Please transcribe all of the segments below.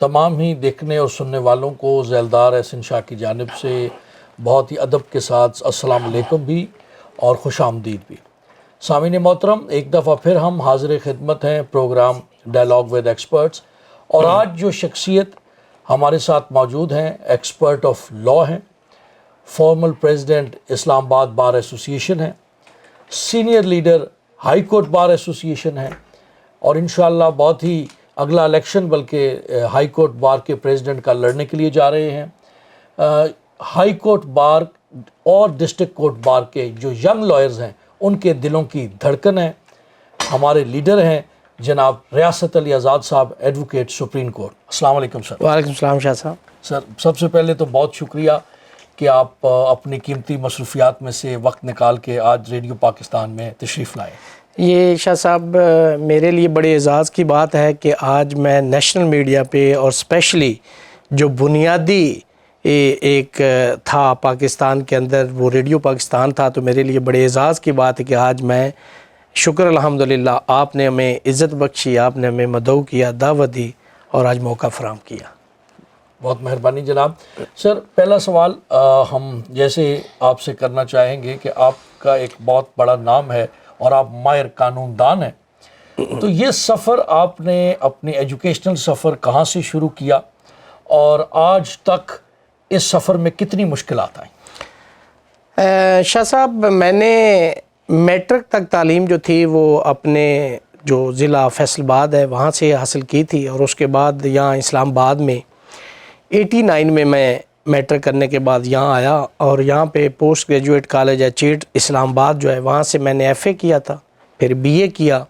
تمام ہی دیکھنے اور سننے والوں کو ذیلدار احسن شاہ کی جانب سے بہت ہی ادب کے ساتھ السلام علیکم بھی اور خوش آمدید بھی۔ سامعین محترم، ایک دفعہ پھر ہم حاضر خدمت ہیں پروگرام ڈائلاگ ود ایکسپرٹس، اور آج جو شخصیت ہمارے ساتھ موجود ہیں ایکسپرٹ آف لا ہیں، فارمر پریزیڈنٹ اسلام آباد بار ایسوسیشن ہیں، senior leader high court bar association ہیں، اور انشاءاللہ بہت ہی اگلا الیکشن بلکہ ہائی کورٹ بار کے پریزیڈنٹ کا لڑنے کے لیے جا رہے ہیں۔ ہائی کورٹ بار اور ڈسٹرکٹ کورٹ بار کے جو ینگ لائرز ہیں ان کے دلوں کی دھڑکن ہیں، ہمارے لیڈر ہیں جناب ریاست علی آزاد صاحب، ایڈوکیٹ سپریم کورٹ۔ السلام علیکم سر۔ وعلیکم السلام شاہ صاحب۔ سر سب سے پہلے تو بہت شکریہ کہ آپ اپنی قیمتی مصروفیات میں سے وقت نکال کے آج ریڈیو پاکستان میں تشریف لائے۔ یہ شاہ صاحب میرے لیے بڑے اعزاز کی بات ہے کہ آج میں نیشنل میڈیا پہ اور اسپیشلی جو بنیادی ایک تھا پاکستان کے اندر وہ ریڈیو پاکستان تھا، تو میرے لیے بڑے اعزاز کی بات ہے کہ آج میں شکر الحمدللہ آپ نے ہمیں عزت بخشی، آپ نے ہمیں مدعو کیا، دعوت دی اور آج موقع فراہم کیا۔ بہت مہربانی جناب۔ سر پہلا سوال ہم جیسے آپ سے کرنا چاہیں گے کہ آپ کا ایک بہت بڑا نام ہے اور آپ ماہر قانون دان ہیں، تو یہ سفر آپ نے اپنی ایجوکیشنل سفر کہاں سے شروع کیا اور آج تک اس سفر میں کتنی مشکلات آئیں؟ شاہ صاحب میں نے میٹرک تک تعلیم جو تھی وہ اپنے جو ضلع فیصل آباد ہے وہاں سے حاصل کی تھی، اور اس کے بعد یہاں اسلام آباد میں 89 میں میٹرک کرنے کے بعد یہاں آیا، اور یہاں پہ پوسٹ گریجویٹ کالج ہے چیٹ اسلام آباد جو ہے، وہاں سے میں نے ایف اے کیا تھا، پھر بی اے کیا،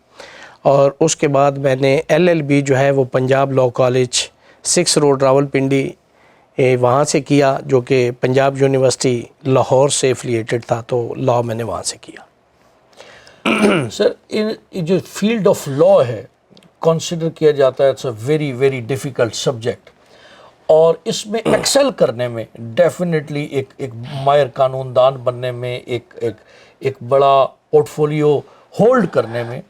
اور اس کے بعد میں نے ایل ایل بی جو ہے وہ Punjab law college 6 road Rawal Pindi وہاں سے کیا، جو کہ پنجاب یونیورسٹی لاہور سے ایفلیٹڈ تھا، تو لاء میں نے وہاں سے کیا۔ سر جو فیلڈ آف لاء ہے کنسیڈر کیا جاتا ہے it's a very very difficult subject, اور اس میں ایکسل کرنے میں ڈیفینیٹلی ایک ماہر قانون دان بننے میں ایک بڑا پورٹ فولیو ہولڈ کرنے میں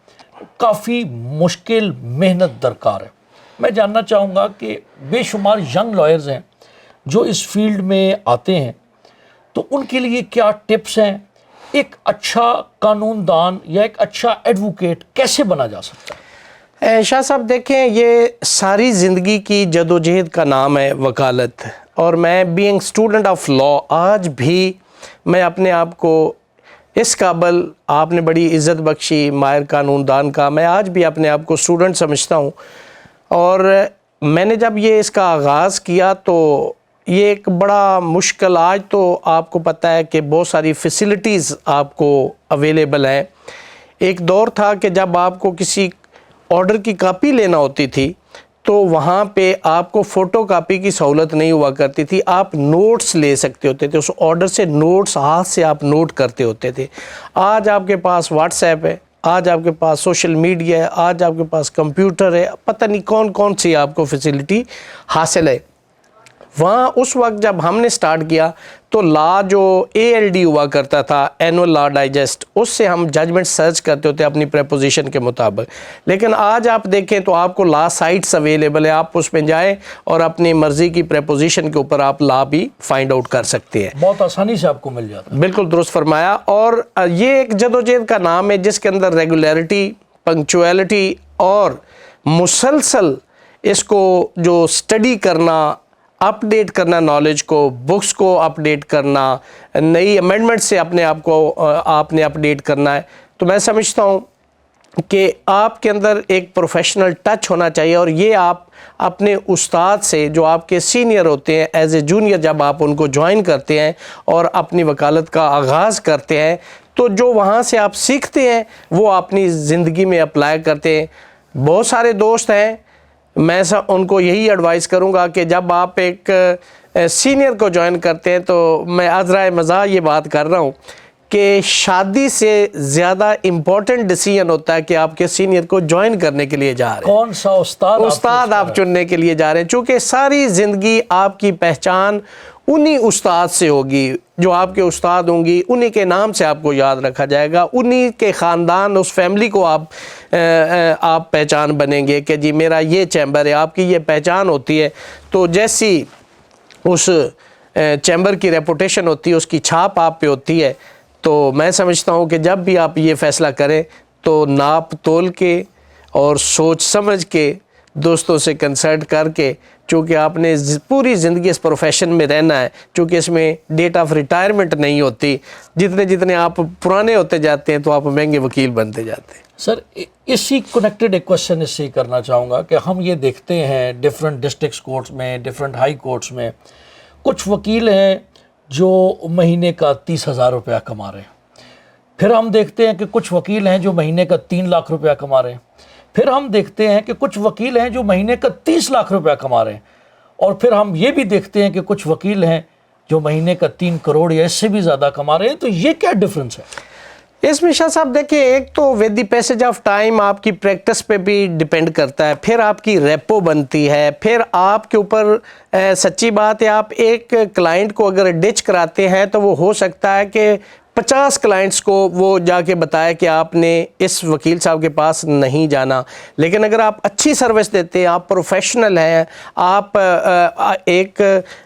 کافی مشکل محنت درکار ہے۔ میں جاننا چاہوں گا کہ بے شمار ینگ لائرز ہیں جو اس فیلڈ میں آتے ہیں، تو ان کے لیے کیا ٹپس ہیں؟ ایک اچھا قانون دان یا ایک اچھا ایڈوکیٹ کیسے بنا جا سکتا ہے؟ شاہ صاحب دیکھیں، یہ ساری زندگی کی جد و جہد کا نام ہے وکالت، اور میں بینگ اسٹوڈنٹ آف لاء آج بھی میں اپنے آپ کو اس قابل، آپ نے بڑی عزت بخشی ماہر قانون دان کا، میں آج بھی اپنے آپ کو اسٹوڈنٹ سمجھتا ہوں۔ اور میں نے جب یہ اس کا آغاز کیا تو یہ ایک بڑا مشکل، آج تو آپ کو پتہ ہے کہ بہت ساری فیسلٹیز آپ کو اویلیبل ہیں۔ ایک دور تھا کہ جب آپ کو کسی آرڈر کی کاپی لینا ہوتی تھی تو وہاں پہ آپ کو فوٹو کاپی کی سہولت نہیں ہوا کرتی تھی، آپ نوٹس لے سکتے ہوتے تھے، اس آرڈر سے نوٹس ہاتھ سے آپ نوٹ کرتے ہوتے تھے۔ آج آپ کے پاس واٹس ایپ ہے، آج آپ کے پاس سوشل میڈیا ہے، آج آپ کے پاس کمپیوٹر ہے، پتہ نہیں کون کون سی آپ کو فیسلٹی حاصل ہے۔ وہاں اس وقت جب ہم نے سٹارٹ کیا تو لا جو اے ایل ڈی ہوا کرتا تھا، اینول لا ڈائجسٹ، اس سے ہم ججمنٹ سرچ کرتے ہوتے اپنی پریپوزیشن کے مطابق، لیکن آج آپ دیکھیں تو آپ کو لا سائٹس اویلیبل ہے، آپ اس میں جائیں اور اپنی مرضی کی پریپوزیشن کے اوپر آپ لا بھی فائنڈ آؤٹ کر سکتے ہیں، بہت آسانی سے آپ کو مل جاتا ہے۔ بالکل درست فرمایا۔ اور یہ ایک جدوجہد کا نام ہے جس کے اندر ریگولیرٹی، پنکچویلٹی اور مسلسل اس کو جو سٹڈی کرنا، اپ ڈیٹ کرنا، نالج کو، بکس کو اپ ڈیٹ کرنا، نئی امینڈمنٹ سے اپنے آپ کو آپ نے اپ ڈیٹ کرنا ہے، تو میں سمجھتا ہوں کہ آپ کے اندر ایک پروفیشنل ٹچ ہونا چاہیے، اور یہ آپ اپنے استاد سے جو آپ کے سینئر ہوتے ہیں ایز اے جونیئر جب آپ ان کو جوائن کرتے ہیں اور اپنی وکالت کا آغاز کرتے ہیں تو جو وہاں سے آپ سیکھتے ہیں وہ اپنی زندگی میں اپلائی کرتے ہیں۔ بہت سارے دوست ہیں، میں ان کو یہی ایڈوائز کروں گا کہ جب آپ ایک سینئر کو جوائن کرتے ہیں تو میں عذرائے مزاح یہ بات کر رہا ہوں کہ شادی سے زیادہ امپورٹنٹ ڈیسیژن ہوتا ہے کہ آپ کے سینئر کو جوائن کرنے کے لیے جا رہے ہیں، کون سا استاد آپ چننے کے لیے جا رہے ہیں، چونکہ ساری زندگی آپ کی پہچان انہی استاد سے ہوگی، جو آپ کے استاد ہوں گی انہی کے نام سے آپ کو یاد رکھا جائے گا، انہی کے خاندان اس فیملی کو آپ پہچان بنیں گے کہ جی میرا یہ چیمبر ہے، آپ کی یہ پہچان ہوتی ہے۔ تو جیسی اس چیمبر کی ریپوٹیشن ہوتی ہے، اس کی چھاپ آپ پہ ہوتی ہے، تو میں سمجھتا ہوں کہ جب بھی آپ یہ فیصلہ کریں تو ناپ تول کے اور سوچ سمجھ کے دوستوں سے کنسلٹ کر کے، چونکہ آپ نے پوری زندگی اس پروفیشن میں رہنا ہے، چونکہ اس میں ڈیٹ آف ریٹائرمنٹ نہیں ہوتی، جتنے آپ پرانے ہوتے جاتے ہیں تو آپ مہنگے وکیل بنتے جاتے ہیں۔ سر اسی کنیکٹڈ ایک کوشچن اس سے کرنا چاہوں گا کہ ہم یہ دیکھتے ہیں ڈیفرنٹ ڈسٹرکٹس کورٹس میں، ڈیفرنٹ ہائی کورٹس میں، کچھ وکیل ہیں جو مہینے کا 30,000 روپیہ کما رہے ہیں، پھر ہم دیکھتے ہیں کہ کچھ وکیل ہیں جو مہینے کا 3 لاکھ روپیہ کما رہے ہیں، پھر ہم دیکھتے ہیں کہ کچھ وکیل ہیں جو مہینے کا 30 لاکھ روپیہ کما رہے ہیں، اور پھر ہم یہ بھی دیکھتے ہیں کہ کچھ وکیل ہیں جو مہینے کا 3 کروڑ یا اس سے بھی زیادہ کما رہے ہیں۔ تو یہ کیا ڈفرنس ہے؟ اس میں شاہ صاحب دیکھیں، ایک تو with the passage of time آپ کی پریکٹس پہ بھی ڈیپینڈ کرتا ہے، پھر آپ کی ریپو بنتی ہے، پھر آپ کے اوپر سچی بات ہے، آپ ایک کلائنٹ کو اگر ڈچ کراتے ہیں تو وہ ہو سکتا ہے کہ 50 کلائنٹس کو وہ جا کے بتائے کہ آپ نے اس وکیل صاحب کے پاس نہیں جانا، لیکن اگر آپ اچھی سروس دیتے ہیں، آپ پروفیشنل ہیں، آپ ایک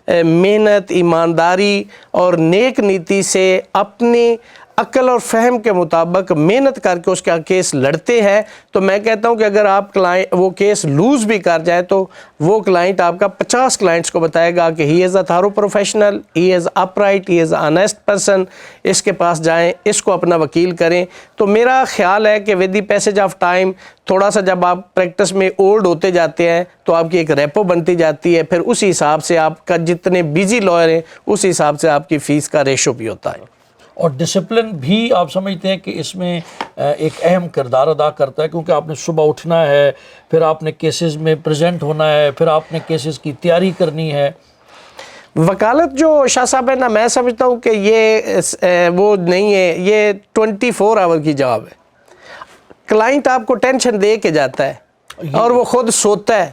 محنت، ایمانداری اور نیک نیتی سے اپنی عقل اور فہم کے مطابق محنت کر کے اس کا کیس لڑتے ہیں، تو میں کہتا ہوں کہ اگر آپ وہ کیس لوز بھی کر جائے تو وہ کلائنٹ آپ کا 50 کلائنٹس کو بتائے گا کہ ہی از اے تھارو پروفیشنل، ہی از اپ رائٹ، ہی از آنیسٹ پرسن، اس کے پاس جائیں، اس کو اپنا وکیل کریں۔ تو میرا خیال ہے کہ with the passage of time تھوڑا سا جب آپ پریکٹس میں اولڈ ہوتے جاتے ہیں تو آپ کی ایک ریپو بنتی جاتی ہے، پھر اسی حساب سے آپ کا جتنے بیزی لائر ہیں اس حساب سے آپ کی فیس کا ریشو بھی ہوتا ہے۔ اور ڈسپلن بھی آپ سمجھتے ہیں کہ اس میں ایک اہم کردار ادا کرتا ہے، کیونکہ آپ نے صبح اٹھنا ہے، پھر آپ نے کیسز میں پریزنٹ ہونا ہے، پھر آپ نے کیسز کی تیاری کرنی ہے۔ وکالت جو شاہ صاحب ہے نا، میں سمجھتا ہوں کہ یہ وہ نہیں ہے، یہ 24 آور کی جاب ہے۔ کلائنٹ آپ کو ٹینشن دے کے جاتا ہے اور وہ خود سوتا ہے،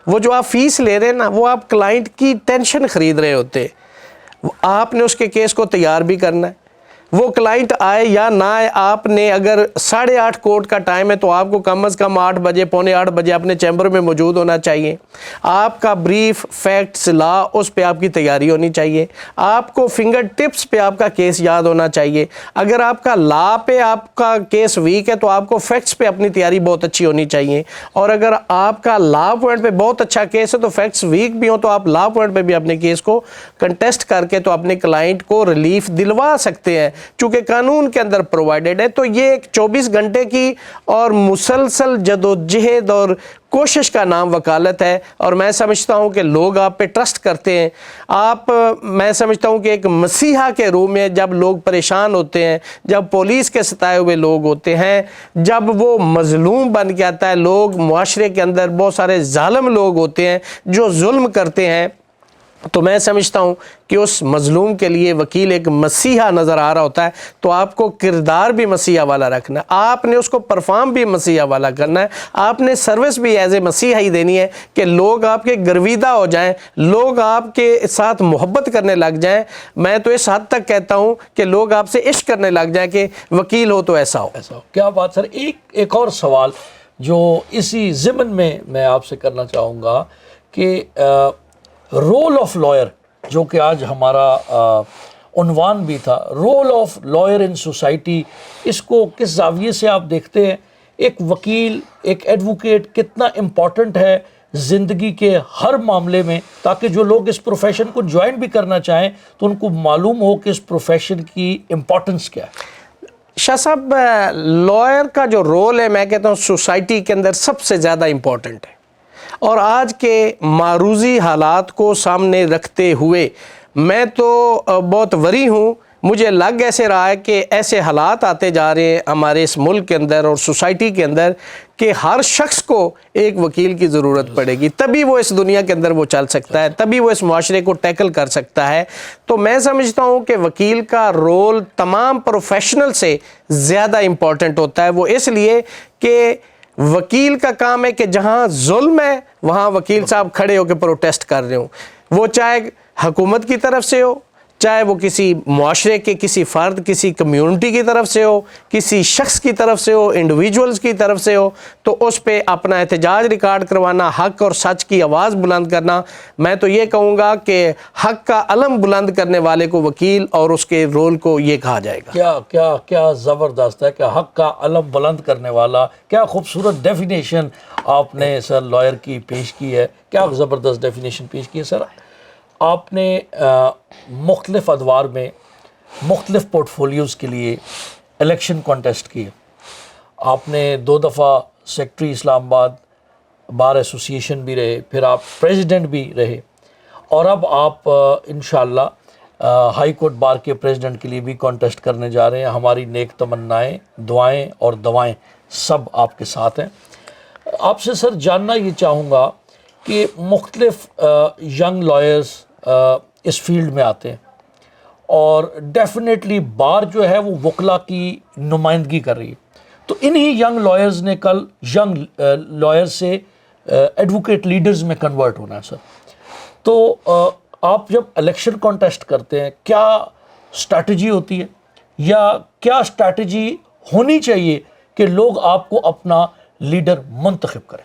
وہ جو آپ فیس لے رہے ہیں نا وہ آپ کلائنٹ کی ٹینشن خرید رہے ہوتے ہیں، آپ نے اس کے کیس کو تیار بھی کرنا ہے، وہ کلائنٹ آئے یا نہ آئے، آپ نے اگر 8:30 کورٹ کا ٹائم ہے تو آپ کو کم از کم 8 بجے، پونے 8 بجے اپنے چیمبر میں موجود ہونا چاہیے، آپ کا بریف، فیکٹس، لا، اس پہ آپ کی تیاری ہونی چاہیے، آپ کو فنگر ٹپس پہ آپ کا کیس یاد ہونا چاہیے، اگر آپ کا لا پہ آپ کا کیس ویک ہے تو آپ کو فیکٹس پہ اپنی تیاری بہت اچھی ہونی چاہیے، اور اگر آپ کا لا پوائنٹ پہ بہت اچھا کیس ہے تو فیکٹس ویک بھی ہوں تو آپ لا پوائنٹ پہ بھی اپنے کیس کو کنٹیسٹ کر کے تو اپنے کلائنٹ کو ریلیف دلوا سکتے ہیں، چونکہ قانون کے اندر پرووائڈڈ ہے۔ تو یہ ایک 24 گھنٹے کی اور مسلسل جدوجہد اور کوشش کا نام وکالت ہے، اور میں سمجھتا ہوں کہ لوگ آپ پہ ٹرسٹ کرتے ہیں۔ میں سمجھتا ہوں کہ ایک مسیحا کے روح میں جب لوگ پریشان ہوتے ہیں، جب پولیس کے ستائے ہوئے لوگ ہوتے ہیں، جب وہ مظلوم بن کے آتا ہے، لوگ معاشرے کے اندر بہت سارے ظالم لوگ ہوتے ہیں جو ظلم کرتے ہیں، تو میں سمجھتا ہوں کہ اس مظلوم کے لیے وکیل ایک مسیحا نظر آ رہا ہوتا ہے، تو آپ کو کردار بھی مسیحا والا رکھنا ہے، آپ نے اس کو پرفارم بھی مسیحا والا کرنا ہے، آپ نے سروس بھی ایز اے مسیحا ہی دینی ہے کہ لوگ آپ کے گرویدہ ہو جائیں، لوگ آپ کے ساتھ محبت کرنے لگ جائیں۔ میں تو اس حد تک کہتا ہوں کہ لوگ آپ سے عشق کرنے لگ جائیں کہ وکیل ہو تو ایسا ہو۔ کیا بات سر۔ ایک اور سوال جو اسی ضمن میں آپ سے کرنا چاہوں گا کہ رول آف لائر، جو کہ آج ہمارا عنوان بھی تھا، role of lawyer in society, اس کو کس زاویے سے آپ دیکھتے ہیں؟ ایک وکیل، ایک ایڈوکیٹ کتنا امپورٹنٹ ہے زندگی کے ہر معاملے میں، تاکہ جو لوگ اس پروفیشن کو جوائن بھی کرنا چاہیں تو ان کو معلوم ہو کہ اس پروفیشن کی امپورٹنس کیا ہے؟ شاہ صاحب، لائر کا جو رول ہے میں کہتا ہوں سوسائٹی کے اندر سب سے زیادہ امپورٹنٹ ہے، اور آج کے معروضی حالات کو سامنے رکھتے ہوئے میں تو بہت وری ہوں، مجھے لگ ایسے رہا ہے کہ ایسے حالات آتے جا رہے ہیں ہمارے اس ملک کے اندر اور سوسائٹی کے اندر کہ ہر شخص کو ایک وکیل کی ضرورت پڑے گی، تبھی وہ اس دنیا کے اندر وہ چل سکتا ہے، تبھی وہ اس معاشرے کو ٹیکل کر سکتا ہے۔ تو میں سمجھتا ہوں کہ وکیل کا رول تمام پروفیشنل سے زیادہ امپورٹنٹ ہوتا ہے، وہ اس لیے کہ وکیل کا کام ہے کہ جہاں ظلم ہے وہاں وکیل صاحب کھڑے ہو کے پروٹیسٹ کر رہے ہوں، وہ چاہے حکومت کی طرف سے ہو، چاہے وہ کسی معاشرے کے کسی فرد، کسی کمیونٹی کی طرف سے ہو، کسی شخص کی طرف سے ہو، انڈیویجولز کی طرف سے ہو، تو اس پہ اپنا احتجاج ریکارڈ کروانا، حق اور سچ کی آواز بلند کرنا، میں تو یہ کہوں گا کہ حق کا علم بلند کرنے والے کو وکیل اور اس کے رول کو یہ کہا جائے گا۔ کیا کیا کیا زبردست ہے کہ حق کا علم بلند کرنے والا، کیا خوبصورت ڈیفینیشن آپ نے سر لائر کی پیش کی ہے، کیا زبردست ڈیفینیشن پیش کی ہے سر۔ آپ نے مختلف ادوار میں مختلف پورٹ فولیوز کے لیے الیکشن کانٹیسٹ کیے، آپ نے 2 دفعہ سیکٹری اسلام آباد بار ایسوسیشن بھی رہے، پھر آپ پریزیڈنٹ بھی رہے، اور اب آپ انشاءاللہ ہائی کورٹ بار کے پریزیڈنٹ کے لیے بھی کانٹیسٹ کرنے جا رہے ہیں۔ ہماری نیک تمنائیں، دعائیں اور دوائیں سب آپ کے ساتھ ہیں۔ آپ سے سر جاننا یہ چاہوں گا کہ مختلف ینگ لائرز اس فیلڈ میں آتے ہیں، اور ڈیفینیٹلی بار جو ہے وہ وکلا کی نمائندگی کر رہی ہے، تو انہی ینگ لائرز نے کل ینگ لائر سے ایڈوکیٹ لیڈرز میں کنورٹ ہونا ہے سر۔ تو آپ جب الیکشن کانٹیسٹ کرتے ہیں، کیا اسٹریٹجی ہوتی ہے یا کیا اسٹریٹجی ہونی چاہیے کہ لوگ آپ کو اپنا لیڈر منتخب کریں؟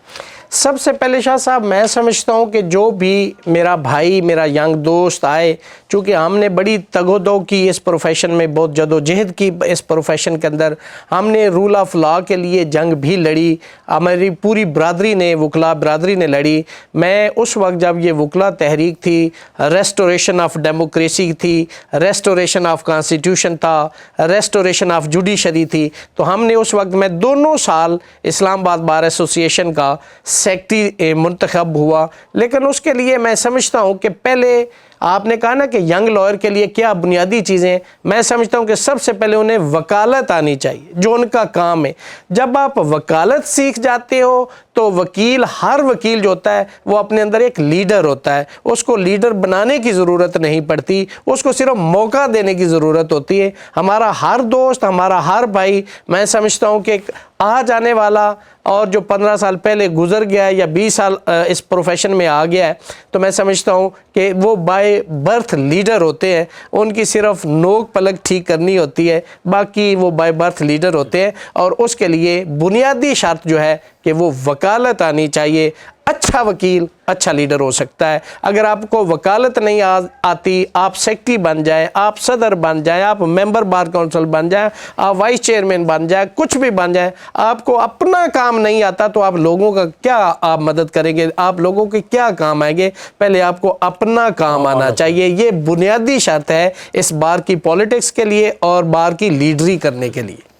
سب سے پہلے شاہ صاحب میں سمجھتا ہوں کہ جو بھی میرا بھائی، میرا ینگ دوست آئے، چونکہ ہم نے بڑی تگ و دو کی اس پروفیشن میں، بہت جد و جہد کی اس پروفیشن کے اندر، ہم نے رول آف لا کے لیے جنگ بھی لڑی، ہماری پوری برادری نے، وکلا برادری نے لڑی۔ میں اس وقت جب یہ وکلا تحریک تھی، ریسٹوریشن آف ڈیموکریسی تھی، ریسٹوریشن آف کانسٹیٹیوشن تھا، ریسٹوریشن آف جوڈیشری تھی، تو ہم نے اس وقت میں دونوں سال اسلام آباد بار ایسوسیشن کا سیکٹری منتخب ہوا۔ لیکن اس کے لیے میں سمجھتا ہوں کہ پہلے آپ نے کہا نا کہ ینگ لائر کے لیے کیا بنیادی چیزیں، میں سمجھتا ہوں کہ سب سے پہلے انہیں وکالت آنی چاہیے، جو ان کا کام ہے۔ جب آپ وکالت سیکھ جاتے ہو تو وکیل، ہر وکیل جو ہوتا ہے وہ اپنے اندر ایک لیڈر ہوتا ہے، اس کو لیڈر بنانے کی ضرورت نہیں پڑتی، اس کو صرف موقع دینے کی ضرورت ہوتی ہے۔ ہمارا ہر دوست، ہمارا ہر بھائی، میں سمجھتا ہوں کہ آج آنے والا اور جو 15 سال پہلے گزر گیا ہے یا 20 سال اس پروفیشن میں آ گیا ہے، تو میں سمجھتا ہوں کہ وہ بائی برتھ لیڈر ہوتے ہیں، ان کی صرف نوک پلک ٹھیک کرنی ہوتی ہے، باقی وہ بائی برتھ لیڈر ہوتے ہیں، اور اس کے لیے بنیادی شرط جو ہے کہ وہ وکالت آنی چاہیے۔ اچھا وکیل اچھا لیڈر ہو سکتا ہے۔ اگر آپ کو وکالت نہیں آتی، آپ سیکٹری بن جائیں، آپ صدر بن جائیں، آپ ممبر بار کونسل بن جائیں، آپ وائس چیئرمین بن جائیں، کچھ بھی بن جائیں، آپ کو اپنا کام نہیں آتا تو آپ لوگوں کا کیا آپ مدد کریں گے؟ آپ لوگوں کے کیا کام آئیں گے؟ پہلے آپ کو اپنا کام آنا چاہیے۔ یہ بنیادی شرط ہے اس بار کی پولیٹکس کے لیے اور بار کی لیڈری کرنے کے لیے،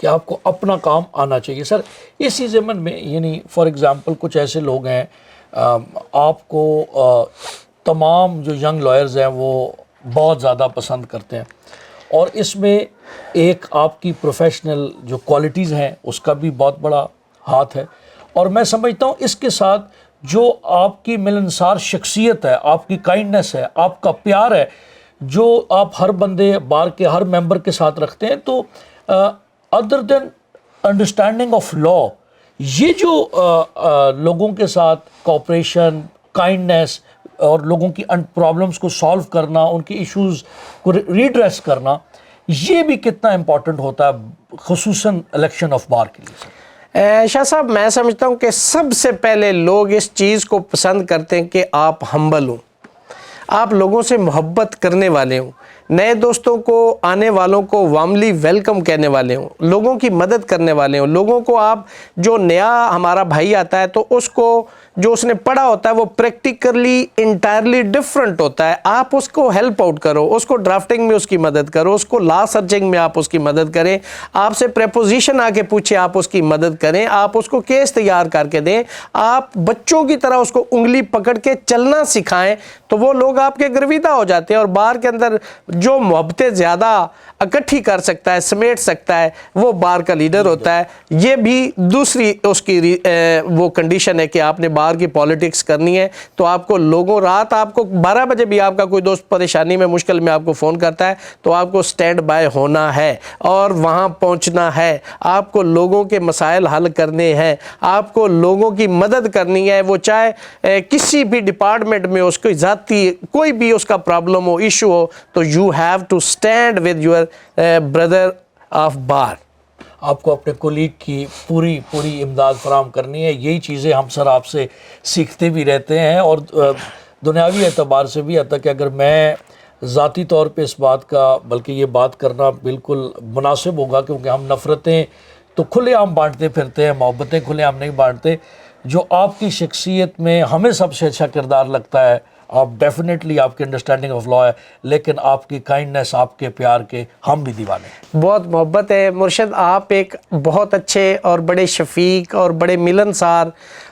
کہ آپ کو اپنا کام آنا چاہیے۔ سر اسی ضمن میں، یعنی فار ایگزامپل کچھ ایسے لوگ ہیں، آپ کو تمام جو ینگ لائرز ہیں وہ بہت زیادہ پسند کرتے ہیں، اور اس میں ایک آپ کی پروفیشنل جو کوالٹیز ہیں اس کا بھی بہت بڑا ہاتھ ہے، اور میں سمجھتا ہوں اس کے ساتھ جو آپ کی ملنسار شخصیت ہے، آپ کی کائنڈنس ہے، آپ کا پیار ہے، جو آپ ہر بندے بار کے ہر ممبر کے ساتھ رکھتے ہیں، تو other than understanding of law, یہ جو لوگوں کے ساتھ کوآپریشن، کائنڈنس اور لوگوں کی پرابلمس کو سالو کرنا، ان کی ایشوز کو ریڈریس کرنا، یہ بھی کتنا امپورٹنٹ ہوتا ہے خصوصاً الیکشن آف بار کے لیے؟ شاہ صاحب میں سمجھتا ہوں کہ سب سے پہلے لوگ اس چیز کو پسند کرتے ہیں کہ آپ ہمبل ہوں، آپ لوگوں سے محبت کرنے والے ہوں، نئے دوستوں کو، آنے والوں کو وارملی ویلکم کہنے والے ہوں، لوگوں کی مدد کرنے والے ہوں، لوگوں کو آپ، جو نیا ہمارا بھائی آتا ہے تو اس کو جو اس نے پڑھا ہوتا ہے وہ پریکٹیکلی انٹائرلی ڈفرنٹ ہوتا ہے، آپ اس کو ہیلپ آؤٹ کرو، اس کو ڈرافٹنگ میں اس کی مدد کرو، اس کو لا سرچنگ میں آپ اس کی مدد کریں، آپ سے پریپوزیشن آ کے پوچھے آپ اس کی مدد کریں، آپ اس کو کیس تیار کر کے دیں، آپ بچوں کی طرح اس کو انگلی پکڑ کے چلنا سکھائیں، تو وہ لوگ آپ کے گرویدہ ہو جاتے ہیں۔ اور بار کے اندر جو محبتیں زیادہ اکٹھی کر سکتا ہے، سمیٹ سکتا ہے، وہ بار کا لیڈر ہوتا ہے۔ یہ بھی دوسری اس کی وہ کنڈیشن ہے کہ آپ نے بار کی پولیٹکس کرنی ہے تو آپ کو لوگوں، رات آپ کو 12 بجے بھی آپ کا کوئی دوست پریشانی میں، مشکل میں آپ کو فون کرتا ہے تو آپ کو سٹینڈ بائی ہونا ہے اور وہاں پہنچنا ہے۔ آپ کو لوگوں کے مسائل حل کرنے ہیں، آپ کو لوگوں کی مدد کرنی ہے، وہ چاہے کسی بھی ڈپارٹمنٹ میں اس کو ذاتی کوئی بھی اس کا پرابلم ہو، ایشو ہو، تو you have to stand with your brother of bar. آپ کو اپنے کولیگ کی پوری امداد فراہم کرنی ہے۔ یہی چیزیں ہم سر آپ سے سیکھتے بھی رہتے ہیں، اور دنیاوی اعتبار سے بھی، حتیٰ کہ اگر میں ذاتی طور پہ اس بات کا، بلکہ یہ بات کرنا بالکل مناسب ہوگا کیونکہ ہم نفرتیں تو کھلے عام بانٹتے پھرتے ہیں، محبتیں کھلے عام نہیں بانٹتے۔ جو آپ کی شخصیت میں ہمیں سب سے اچھا کردار لگتا ہے، آپ ڈیفینیٹلی آپ کی انڈرسٹینڈنگ آف لا ہے، لیکن آپ کی کائنڈنس، آپ کے پیار کے ہم بھی دیوانے ہیں۔ بہت محبت ہے مرشد، آپ ایک بہت اچھے اور بڑے شفیق اور بڑے ملنسار،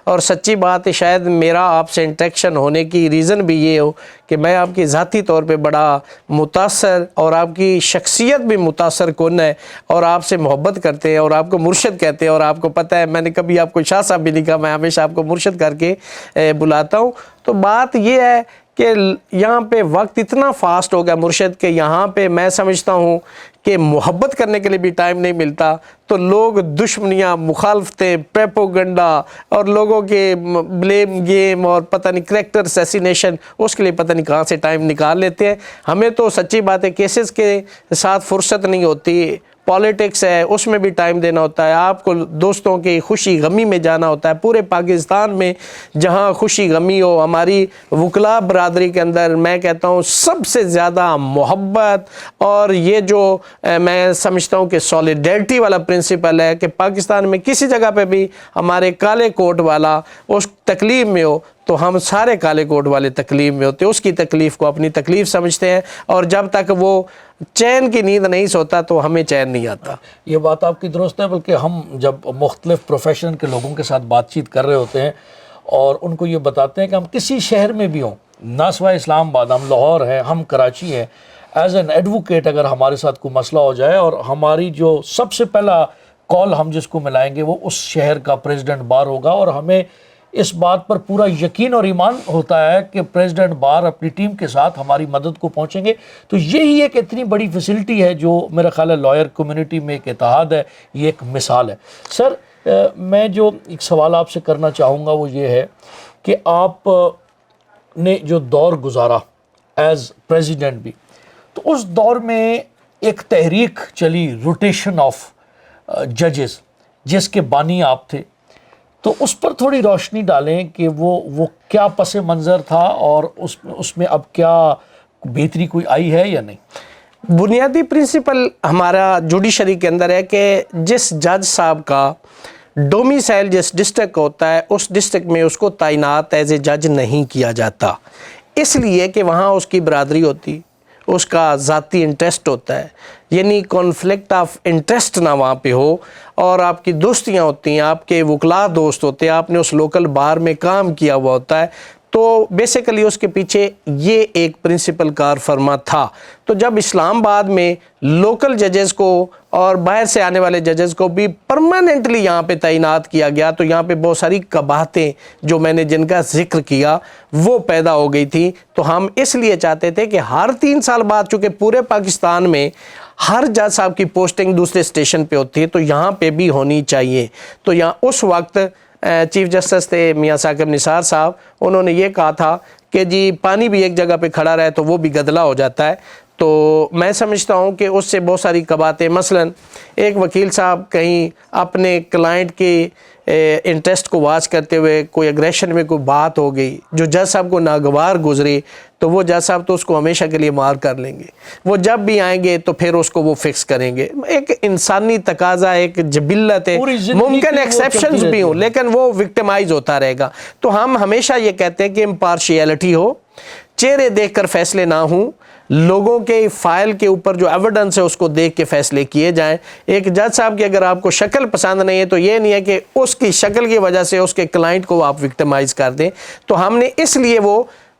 اور سچی بات ہے شاید میرا آپ سے انٹریکشن ہونے کی ریزن بھی یہ ہو کہ میں آپ کی ذاتی طور پہ بڑا متاثر، اور آپ کی شخصیت بھی متاثر کن ہے، اور آپ سے محبت کرتے ہیں اور آپ کو مرشد کہتے ہیں، اور آپ کو پتہ ہے میں نے کبھی آپ کو شاہ صاحب بھی نہیں کہا، میں ہمیشہ آپ کو مرشد کر کے بلاتا ہوں۔ تو بات یہ ہے کہ یہاں پہ وقت اتنا فاسٹ ہو گیا مرشد کہ یہاں پہ میں سمجھتا ہوں کہ محبت کرنے کے لیے بھی ٹائم نہیں ملتا، تو لوگ دشمنیاں، مخالفتیں، پیپوگنڈا اور لوگوں کے بلیم گیم اور پتہ نہیں کریکٹر اسیسینیشن، اس کے لیے پتہ نہیں کہاں سے ٹائم نکال لیتے ہیں۔ ہمیں تو سچی بات ہے کیسز کے ساتھ فرصت نہیں ہوتی، پالیٹکس ہے اس میں بھی ٹائم دینا ہوتا ہے، آپ کو دوستوں کی خوشی غمی میں جانا ہوتا ہے۔ پورے پاکستان میں جہاں خوشی غمی ہو، ہماری وکلاء برادری کے اندر میں کہتا ہوں سب سے زیادہ محبت، اور یہ جو میں سمجھتا ہوں کہ سولیڈیرٹی والا پرنسپل ہے کہ پاکستان میں کسی جگہ پہ بھی ہمارے کالے کوٹ والا اس تکلیف میں ہو تو ہم سارے کالے کوٹ والے تکلیف میں ہوتے، اس کی تکلیف کو اپنی تکلیف سمجھتے ہیں، اور جب تک وہ چین کی نیند نہیں سوتا تو ہمیں چین نہیں آتا۔ یہ بات آپ کی درست ہے، بلکہ ہم جب مختلف پروفیشن کے لوگوں کے ساتھ بات چیت کر رہے ہوتے ہیں اور ان کو یہ بتاتے ہیں کہ ہم کسی شہر میں بھی ہوں، نہ سوائے اسلام آباد، ہم لاہور ہیں، ہم کراچی ہیں، ایز این ایڈوکیٹ اگر ہمارے ساتھ کوئی مسئلہ ہو جائے اور ہماری جو سب سے پہلا کال ہم جس کو ملائیں گے وہ اس شہر کا پریزیڈنٹ بار ہوگا، اور ہمیں اس بات پر پورا یقین اور ایمان ہوتا ہے کہ پریزیڈنٹ بار اپنی ٹیم کے ساتھ ہماری مدد کو پہنچیں گے۔ تو یہی ایک اتنی بڑی فیسلٹی ہے جو میرا خیال ہے لائر کمیونٹی میں ایک اتحاد ہے، یہ ایک مثال ہے۔ سر میں جو ایک سوال آپ سے کرنا چاہوں گا وہ یہ ہے کہ آپ نے جو دور گزارا ایز پریزیڈنٹ بھی، تو اس دور میں ایک تحریک چلی روٹیشن آف ججز جس کے بانی آپ تھے، تو اس پر تھوڑی روشنی ڈالیں کہ وہ کیا پس منظر تھا اور اس میں اب کیا بہتری کوئی آئی ہے یا نہیں؟ بنیادی پرنسپل ہمارا جوڈیشری کے اندر ہے کہ جس جج صاحب کا ڈومیسائل جس ڈسٹرکٹ ہوتا ہے اس ڈسٹرکٹ میں اس کو تعینات ایز اے جج نہیں کیا جاتا، اس لیے کہ وہاں اس کی برادری ہوتی، اس کا ذاتی انٹرسٹ ہوتا ہے، یعنی کانفلکٹ آف انٹرسٹ نہ وہاں پہ ہو، اور آپ کی دوستیاں ہوتی ہیں، آپ کے وکلاء دوست ہوتے ہیں، آپ نے اس لوکل بار میں کام کیا ہوا ہوتا ہے، تو بیسیکلی اس کے پیچھے یہ ایک پرنسپل کار فرما تھا۔ تو جب اسلام آباد میں لوکل ججز کو اور باہر سے آنے والے ججز کو بھی پرماننٹلی یہاں پہ تعینات کیا گیا، تو یہاں پہ بہت ساری قباحتیں جو میں نے جن کا ذکر کیا وہ پیدا ہو گئی تھی۔ تو ہم اس لیے چاہتے تھے کہ ہر 3 سال بعد، چونکہ پورے پاکستان میں ہر جج صاحب کی پوسٹنگ دوسرے اسٹیشن پہ ہوتی ہے تو یہاں پہ بھی ہونی چاہیے۔ تو یہاں اس وقت چیف جسٹس تھے میاں ثاقب نثار صاحب، انہوں نے یہ کہا تھا کہ جی پانی بھی ایک جگہ پہ کھڑا رہے تو وہ بھی گدلا ہو جاتا ہے۔ تو میں سمجھتا ہوں کہ اس سے بہت ساری قباحتیں، مثلا ایک وکیل صاحب کہیں اپنے کلائنٹ کے انٹرسٹ کو واچ کرتے ہوئے کوئی اگریشن میں کوئی بات ہو گئی جو جج صاحب کو ناگوار گزری، تو وہ جج صاحب تو اس کو ہمیشہ کے لیے مار کر لیں گے، وہ جب بھی آئیں گے تو پھر اس کو وہ فکس کریں گے۔ ایک انسانی تقاضا، ایک جبلت ہے، ممکن ایکسیپشنز بھی ہوں لیکن وہ وکٹمائز ہوتا رہے گا۔ تو ہم ہمیشہ یہ کہتے ہیں کہ امپارشیلٹی ہو، چہرے دیکھ کر فیصلے نہ ہوں، لوگوں کے فائل کے اوپر جو ایویڈنس ہے اس کو دیکھ کے فیصلے کیے جائیں۔ ایک جج صاحب کی اگر آپ کو شکل پسند نہیں ہے تو یہ نہیں ہے کہ اس کی شکل کی وجہ سے اس کے کلائنٹ کو آپ وکٹمائز کر دیں۔ تو ہم نے اس لیے وہ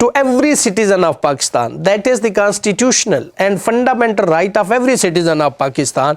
to every citizen of Pakistan, that is the constitutional and fundamental right of every citizen of Pakistan।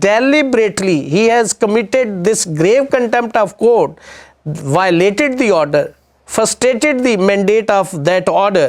deliberately, he has committed this grave contempt of court, violated the order, frustrated the mandate of that order,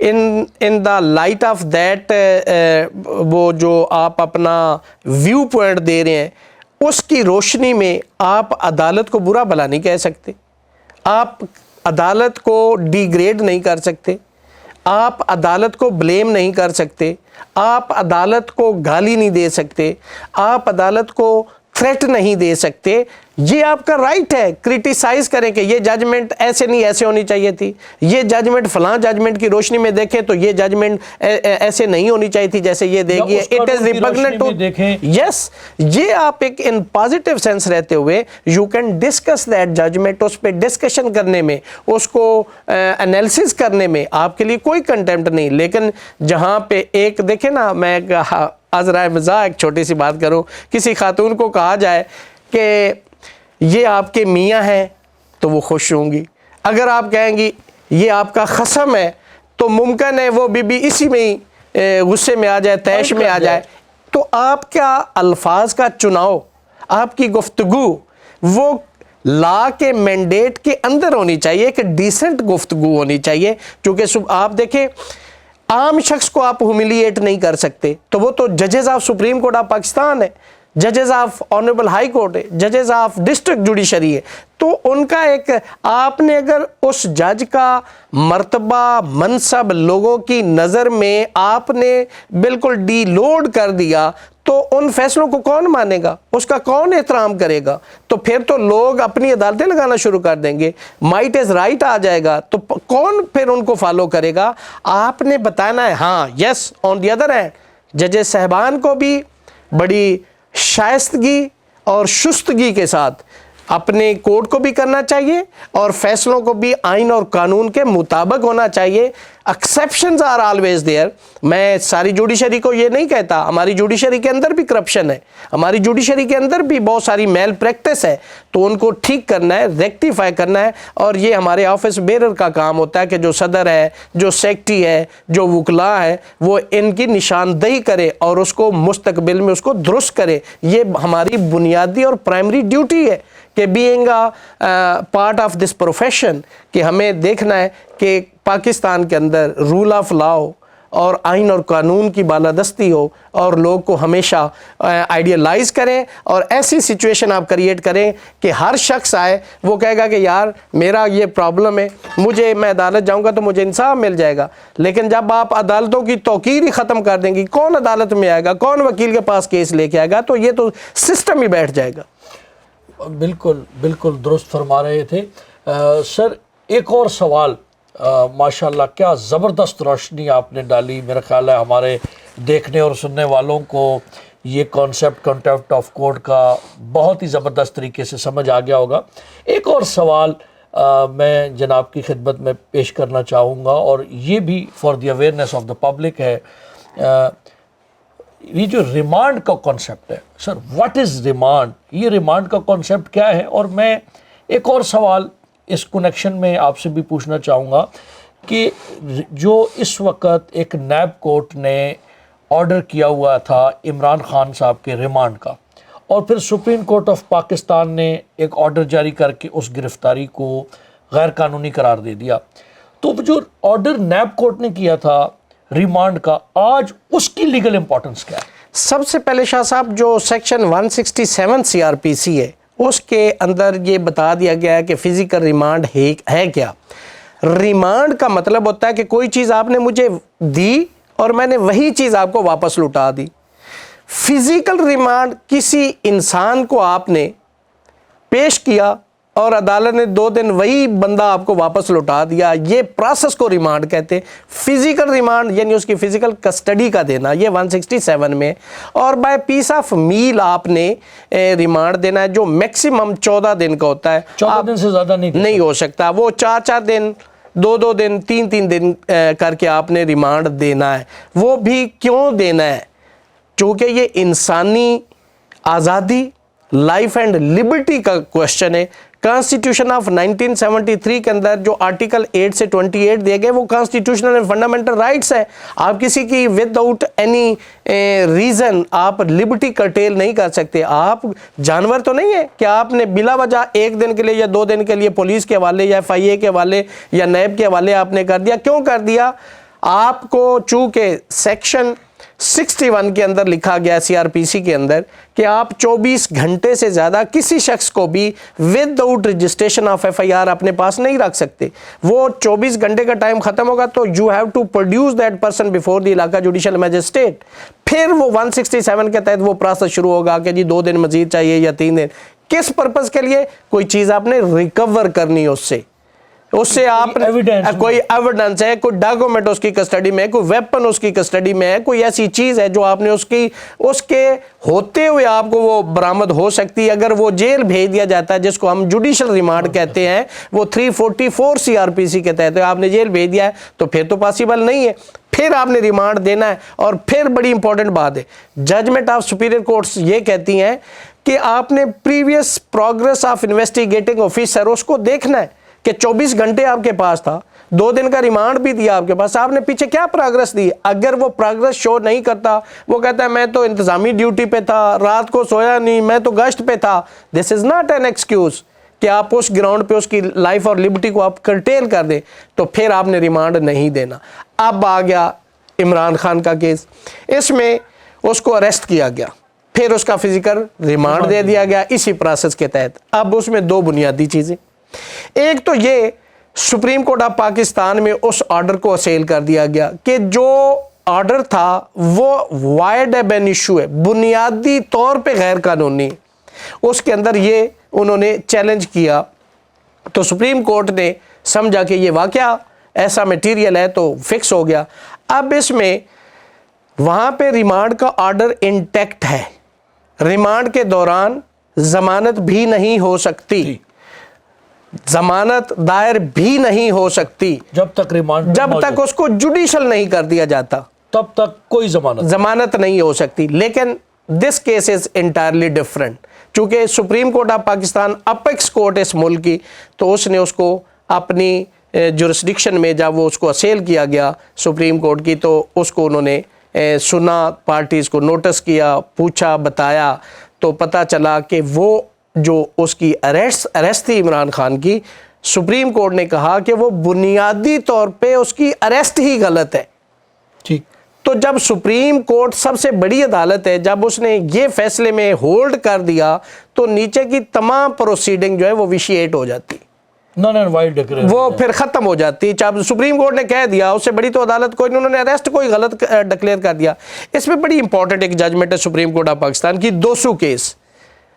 in the light of that وہ جو آپ اپنا view point دے رہے ہیں اس کی روشنی میں آپ عدالت کو برا بھلا نہیں کہہ سکتے, آپ عدالت کو ڈی گریڈ نہیں کر سکتے, آپ عدالت کو بلیم نہیں کر سکتے, آپ عدالت کو گالی نہیں دے سکتے, آپ عدالت کو تھریٹ نہیں دے سکتے. یہ آپ کا رائٹ ہے, کرٹیسائز کریں کہ یہ ججمنٹ ایسے نہیں ایسے ہونی چاہیے تھی, یہ ججمنٹ فلاں ججمنٹ کی روشنی میں دیکھیں تو یہ ججمنٹ ایسے نہیں ہونی چاہیے تھی جیسے یہ دے گی, اٹ از ریپگننٹ ٹو یس. یہ آپ ایک ان پازیٹیو سینس رہتے ہوئے you can discuss that judgment, اس پہ ڈسکشن کرنے میں, اس کو انالیسس کرنے میں آپ کے لیے کوئی کنٹیمپٹ نہیں. لیکن جہاں پہ ایک دیکھیں نا, میں ذرا مزاح ایک چھوٹی سی بات کروں, کسی خاتون کو کہا جائے کہ یہ آپ کے میاں ہیں تو وہ خوش ہوں گی, اگر آپ کہیں گی یہ آپ کا خصم ہے تو ممکن ہے وہ بی اسی میں ہی غصے میں آ جائے, طیش میں آ جائے. تو آپ کا الفاظ کا چناؤ, آپ کی گفتگو وہ لا کے مینڈیٹ کے اندر ہونی چاہیے, کہ ڈیسنٹ گفتگو ہونی چاہیے. چونکہ آپ دیکھیں عام شخص کو آپ ہیوملیٹ نہیں کر سکتے, تو وہ تو ججز of supreme court of Pakistan ہے, ججز آف آنریبل ہائی کورٹ ہے, ججز آف ڈسٹرکٹ جوڈیشری ہے. تو ان کا ایک, آپ نے اگر اس جج کا مرتبہ منصب لوگوں کی نظر میں آپ نے بالکل ڈی لوڈ کر دیا تو ان فیصلوں کو کون مانے گا, اس کا کون احترام کرے گا؟ تو پھر تو لوگ اپنی عدالتیں لگانا شروع کر دیں گے, مائٹ از رائٹ آ جائے گا, تو کون پھر ان کو فالو کرے گا؟ آپ نے بتانا ہے. ہاں یس, آن دی ادر ہینڈ ججز صاحبان کو بھی بڑی شائستگی اور شستگی کے ساتھ اپنے کوڈ کو بھی کرنا چاہیے اور فیصلوں کو بھی آئین اور قانون کے مطابق ہونا چاہیے. Exceptions are always there. میں ساری جوڈیشری کو یہ نہیں کہتا, ہماری جوڈیشری کے اندر بھی کرپشن ہے, ہماری جوڈیشری کے اندر بھی بہت ساری میل پریکٹس ہے, تو ان کو ٹھیک کرنا ہے, ریکٹیفائی کرنا ہے. اور یہ ہمارے آفس بیرر کا کام ہوتا ہے کہ جو صدر ہے, جو سیکٹری ہے, جو وکلاء ہے, وہ ان کی نشاندہی کرے اور اس کو مستقبل میں اس کو درست کرے. یہ ہماری بنیادی اور پرائمری ڈیوٹی ہے کہ being part of this profession, کہ ہمیں دیکھنا ہے کہ پاکستان کے اندر رول آف لا ہو اور آئین اور قانون کی بالادستی ہو, اور لوگ کو ہمیشہ آئیڈیلائز کریں اور ایسی سچویشن آپ کریٹ کریں کہ ہر شخص آئے وہ کہے گا کہ یار میرا یہ پرابلم ہے, میں عدالت جاؤں گا تو مجھے انصاف مل جائے گا. لیکن جب آپ عدالتوں کی توقیر ہی ختم کر دیں گی, کون عدالت میں آئے گا, کون وکیل کے پاس کیس لے کے آئے گا؟ تو یہ تو سسٹم ہی بیٹھ جائے گا. بالکل بالکل درست فرما رہے تھے سر. ایک اور سوال, ماشاءاللہ کیا زبردست روشنی آپ نے ڈالی. میرا خیال ہے ہمارے دیکھنے اور سننے والوں کو یہ کانسیپٹ کنٹیمپٹ آف کورٹ کا بہت ہی زبردست طریقے سے سمجھ آ گیا ہوگا. ایک اور سوال میں جناب کی خدمت میں پیش کرنا چاہوں گا, اور یہ بھی for the awareness of the public ہے. یہ جو ریمانڈ کا کانسیپٹ ہے سر, واٹ از ریمانڈ؟ یہ ریمانڈ کا کانسیپٹ کیا ہے؟ اور میں ایک اور سوال اس کنیکشن میں آپ سے بھی پوچھنا چاہوں گا کہ جو اس وقت ایک نیب کورٹ نے آرڈر کیا ہوا تھا عمران خان صاحب کے ریمانڈ کا, اور پھر سپریم کورٹ آف پاکستان نے ایک آرڈر جاری کر کے اس گرفتاری کو غیر قانونی قرار دے دیا, تو جو آرڈر نیب کورٹ نے کیا تھا ریمانڈ کا, آج اس کی لیگل امپورٹنس کیا ہے؟ سب سے پہلے شاہ صاحب جو سیکشن 167 سی آر پی سی ہے اس کے اندر یہ بتا دیا گیا ہے کہ فزیکل ریمانڈ ہے کیا. ریمانڈ کا مطلب ہوتا ہے کہ کوئی چیز آپ نے مجھے دی اور میں نے وہی چیز آپ کو واپس لوٹا دی. فزیکل ریمانڈ کسی انسان کو آپ نے پیش کیا اور عدالت نے 2 دن وہی بندہ آپ کو واپس لوٹا دیا, یہ پروسیس کو ریمانڈ کہتے ہیں. فزیکل ریمانڈ یعنی اس کی فزیکل کسٹڈی کا دینا, یہ 167 میں, اور بائی پیس آف میل آپ نے ریمانڈ دینا ہے جو میکسیمم 14 دن کا ہوتا ہے. 14 دن سے زیادہ نہیں ہو سکتا, وہ 4 دن 2 دن 3 دن کر کے آپ نے ریمانڈ دینا ہے. وہ بھی کیوں دینا ہے؟ چونکہ یہ انسانی آزادی, لائف اینڈ لبرٹی کا کوشچن ہے. کانسٹیٹیوشن آف 1973 کے اندر جو آرٹیکل 8 سے 28 دیے گئے وہ کانسٹیٹیوشنل اینڈ فنڈامنٹل رائٹس ہیں. آپ کسی کی ود آؤٹ اینی ریزن آپ لبرٹی کرٹیل نہیں کر سکتے. آپ جانور تو نہیں ہے کہ آپ نے بلا وجہ 1 دن کے لیے یا 2 دن کے لیے پولیس کے حوالے یا FIA کے حوالے یا نیب کے حوالے آپ نے کر دیا. کیوں کر دیا؟ آپ کو چونکہ سیکشن 61 کے اندر لکھا گیا CRPC کے اندر کہ آپ 24 گھنٹے سے زیادہ کسی شخص کو بھی with out registration of FIR اپنے پاس نہیں رکھ سکتے. وہ 24 گھنٹے کا ٹائم ختم ہوگا تو you have to produce that person before the علاقہ جوڈیشل میجسٹریٹ. پھر وہ 167 کے تحت وہ پروسیس شروع ہوگا کہ جی 2 دن مزید چاہیے یا 3 دن. کس پرپز کے لیے؟ کوئی چیز آپ نے ریکور کرنی اس سے آپ کوئی ایویڈنس ہے, کوئی ڈاکومنٹ اس کی کسٹڈی میں ہے, کوئی ویپن اس کی کسٹڈی میں ہے, کوئی ایسی چیز ہے جو آپ نے اس کے ہوتے ہوئے آپ کو وہ برآمد ہو سکتی ہے. اگر وہ جیل بھیج دیا جاتا ہے جس کو ہم جوڈیشل ریمانڈ کہتے ہیں, وہ 344 CRPC کے تحت آپ نے جیل بھیج دیا ہے تو پھر تو پاسبل نہیں ہے. پھر آپ نے ریمانڈ دینا ہے. اور پھر بڑی امپورٹنٹ بات ہے, ججمنٹ آف سپیریئر کورٹس یہ کہتی ہیں کہ آپ نے previous progress of investigating officer اس کو دیکھنا ہے کہ 24 گھنٹے آپ کے پاس تھا, 2 دن کا ریمانڈ بھی دیا آپ کے پاس, آپ نے پیچھے کیا پروگرس دی. اگر وہ پروگرس شو نہیں کرتا, وہ کہتا ہے میں تو انتظامی ڈیوٹی پہ تھا, رات کو سویا نہیں, میں تو گشت پہ تھا, دس از ناٹ این ایکسکیوز کہ آپ اس گراؤنڈ پہ اس کی لائف اور لبرٹی کو آپ کرٹیل کر دیں, تو پھر آپ نے ریمانڈ نہیں دینا. اب آ گیا عمران خان کا کیس, اس میں اس کو اریسٹ کیا گیا, پھر اس کا فزیکل ریمانڈ دے دیا گیا اسی پروسیس کے تحت. اب اس میں 2 بنیادی چیزیں, ایک تو یہ سپریم کورٹ آف پاکستان میں اس آرڈر کو اسیل کر دیا گیا کہ جو آرڈر تھا وہ وائڈ ایب ایشو ہے, بنیادی طور پہ غیر قانونی. اس کے اندر یہ انہوں نے چیلنج کیا تو سپریم کورٹ نے سمجھا کہ یہ واقعہ ایسا میٹیریل ہے تو فکس ہو گیا. اب اس میں وہاں پہ ریمانڈ کا آرڈر انٹیکٹ ہے, ریمانڈ کے دوران ضمانت بھی نہیں ہو سکتی, ضمانت دائر بھی نہیں ہو سکتی جب تک اس کو جوڈیشل نہیں کر دیا جاتا, تب تک کوئی ضمانت نہیں ہو سکتی. لیکن this case is entirely different, چونکہ supreme court of Pakistan apex court اس ملک کی, تو اس نے اس کو اپنی جورسڈکشن میں جب وہ اس کو اسیل کیا گیا سپریم کورٹ کی, تو اس کو انہوں نے سنا, پارٹیز کو نوٹس کیا, پوچھا, بتایا, تو پتہ چلا کہ وہ جو اس کی اریسٹ تھی عمران خان کی, سپریم کورٹ نے کہا کہ وہ بنیادی طور پہ اس کی اریسٹ ہی غلط ہے. ٹھیک, تو جب سپریم کورٹ سب سے بڑی عدالت ہے, جب اس نے یہ فیصلے میں ہولڈ کر دیا تو نیچے کی تمام پروسیڈنگ جو ہے وہ ویشیٹ ہو جاتی, وہ پھر ختم ہو جاتی. جب سپریم کورٹ نے کہہ دیا, اس سے بڑی تو عدالت کوئی نہیں, انہوں نے اریسٹ کوئی غلط ڈکلیئر کر دیا. اس میں بڑی امپورٹنٹ ایک ججمنٹ ہے سپریم کورٹ آف پاکستان کی, 200 case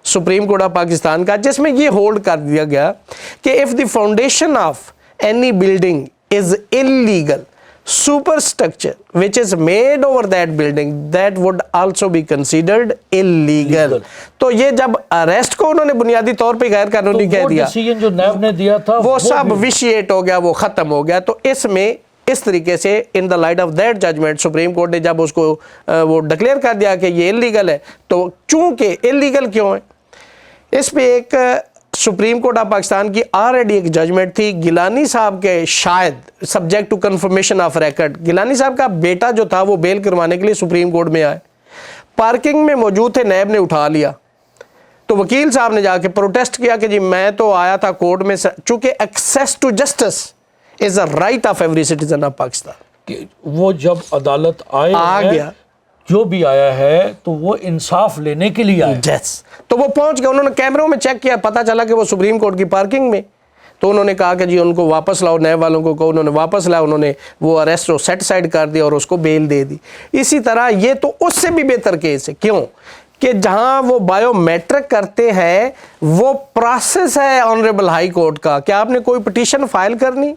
supreme court of Pakistan کا, جس میں یہ ہولڈ کر دیا گیا کہ if the foundation of any building is illegal, superstructure which is made over that building that would also be considered illegal. تو یہ جب اریسٹ کو انہوں نے بنیادی طور پہ غیر قانونی کہہ دیا, جو نیب نے دیا تھا وہ سب ویشیٹ ہو گیا, وہ ختم ہو گیا. تو اس میں اس طریقے سے in the light of that judgment supreme court نے جب اس کو وہ ڈکلیئر کر دیا کہ یہ انلیگل ہے, تو چونکہ انلیگل کیوں ہے, اس پہ ایک سپریم کورٹ آف پاکستان کی آلریڈی ایک ججمنٹ تھی گیلانی صاحب کے, شاید subject to confirmation of record. Gilani صاحب کا بیٹا جو تھا وہ بیل کروانے کے لیے سپریم کورٹ میں آئے, پارکنگ میں موجود تھے, نیب نے اٹھا لیا, تو وکیل صاحب نے جا کے پروٹیسٹ کیا کہ جی میں تو آیا تھا کورٹ میں, چونکہ access to justice is a right of every citizen of Pakistan. وہ جب عدالت آ گیا, جو بھی آیا ہے تو وہ انصاف لینے کے لیے آیا, تو وہ پہنچ گئے, انہوں نے کیمروں میں چیک کیا, پتہ چلا کہ وہ سپریم کورٹ کی پارکنگ میں. تو انہوں نے کہا کہ جی ان کو واپس لاؤ, نیب والوں کو کہو, انہوں نے واپس لایا, انہوں نے وہ اریسٹ کو سیٹ سائڈ کر دیا اور اس کو بیل دے دی. اسی طرح یہ تو اس سے بھی بہتر کیس ہے, کیوں کہ جہاں وہ بایو میٹرک کرتے ہیں وہ پروسیس ہے آنریبل ہائی کورٹ کا, کہ آپ نے کوئی پٹیشن فائل کرنی,